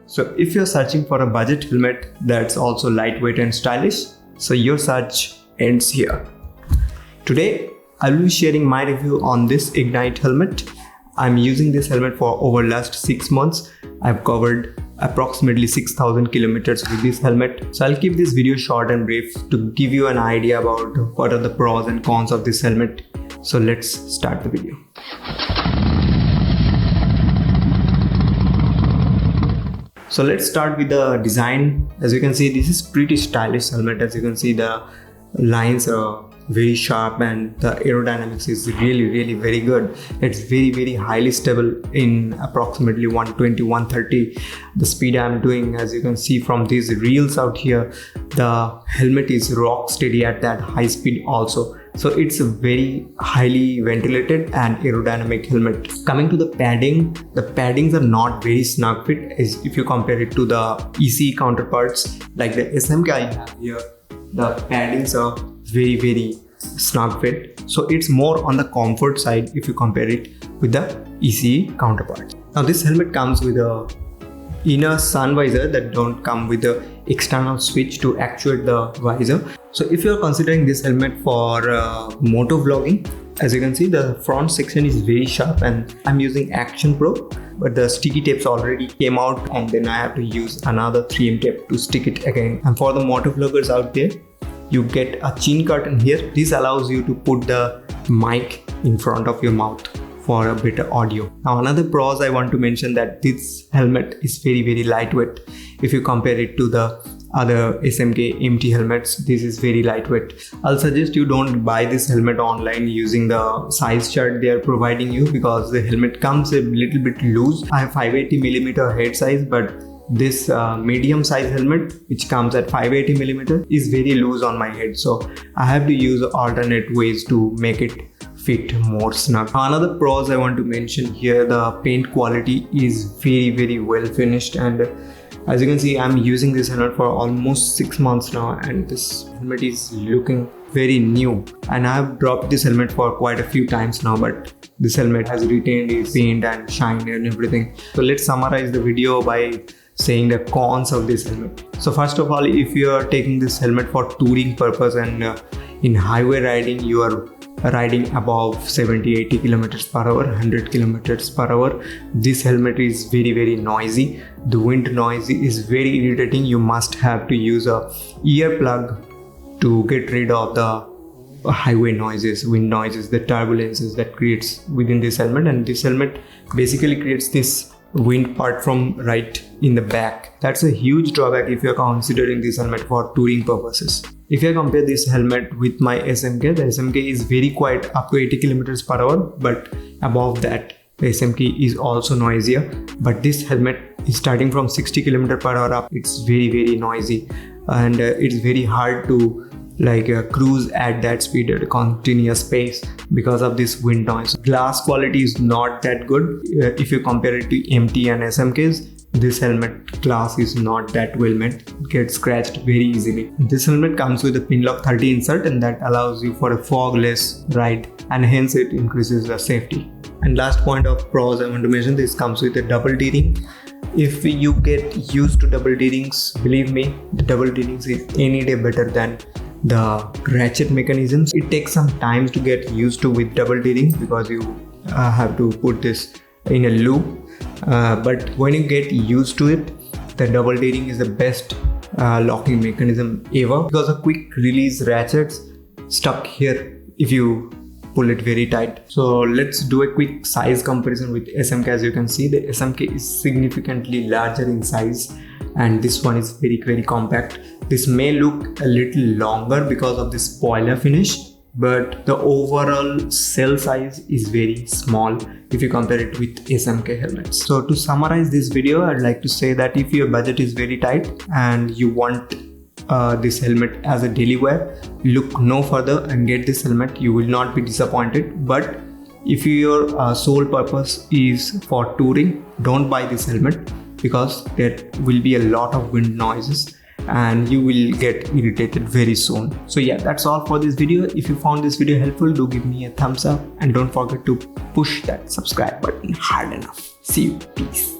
So if you're searching for a budget helmet that's also lightweight and stylish, so your search ends here. Today, I will be sharing my review on this Ignite helmet. I'm using this helmet for over last 6 months. I've covered approximately 6,000 kilometers with this helmet. So I'll keep this video short and brief to give you an idea about what are the pros and cons of this helmet. So let's start the video. So let's start with the design. As you can see, this is pretty stylish helmet. As you can see, the lines are very sharp and the aerodynamics is really very good. It's very highly stable in approximately 120-130. The speed I'm doing, as you can see from these reels out here, the helmet is rock steady at that high speed also. So it's a very highly ventilated and aerodynamic helmet. Coming to the padding, the paddings are not very snug fit as if you compare it to the ECE counterparts like the SMK I have here. The paddings are very snug fit. So it's more on the comfort side if you compare it with the ECE counterparts. Now this helmet comes with a inner sun visor that don't come with the external switch to actuate the visor. So if you're considering this helmet for moto vlogging, as you can see, the front section is very sharp and I'm using Action Pro, but the sticky tapes already came out and then I have to use another 3M tape to stick it again. And for the moto vloggers out there, you get a chin curtain here. This allows you to put the mic in front of your mouth for a better audio. Now another pros I want to mention that this helmet is very lightweight. If you compare it to the other SMK MT helmets, this is very lightweight. I'll suggest you don't buy this helmet online using the size chart they are providing you because the helmet comes a little bit loose. I have 580mm head size, but this medium size helmet which comes at 580mm is very loose on my head. So I have to use alternate ways to make it fit more snug. Another pros I want to mention here, the paint quality is very well finished, and as you can see, I'm using this helmet for almost 6 months now and this helmet is looking very new. And I have dropped this helmet for quite a few times now, but this helmet has retained its paint and shine and everything. So let's summarize the video by saying the cons of this helmet. So first of all, if you are taking this helmet for touring purpose and in highway riding, you are riding above 70-80 kilometers per hour, 100 kilometers per hour, this helmet is very noisy. The wind noise is very irritating. You must have to use a earplug to get rid of the highway noises, wind noises, the turbulences that creates within this helmet. And this helmet basically creates this wind part from right in the back. That's a huge drawback if you're considering this helmet for touring purposes. If I compare this helmet with my SMK, the SMK is very quiet up to 80 kilometers per hour, but above that the SMK is also noisier. But this helmet is starting from 60 kilometers per hour up. It's very noisy and it's very hard to cruise at that speed at a continuous pace because of this wind noise. Glass quality is not that good. If you compare it to MT and SMKs, this helmet glass is not that well made. It gets scratched very easily. This helmet comes with a Pinlock 30 insert and that allows you for a fogless ride and hence it increases the safety. And last point of pros I want to mention, this comes with a double D-ring. If you get used to double D-rings, believe me, the double D-rings is any day better than the ratchet mechanisms. It takes some time to get used to with double D-rings because you have to put this in a loop. But when you get used to it, the double D-ring is the best locking mechanism ever because a quick release ratchets stuck here if you pull it very tight. So let's do a quick size comparison with SMK. As you can see, the SMK is significantly larger in size and this one is very compact. This may look a little longer because of this spoiler finish, but the overall cell size is very small if you compare it with SMK helmets. So to summarize this video, I'd like to say that if your budget is very tight and you want this helmet as a daily wear, look no further and get this helmet. You will not be disappointed. But if your sole purpose is for touring, don't buy this helmet because there will be a lot of wind noises and you will get irritated very soon. So yeah, that's all for this video. If you found this video helpful, do give me a thumbs up and don't forget to push that subscribe button hard enough. See you. Peace.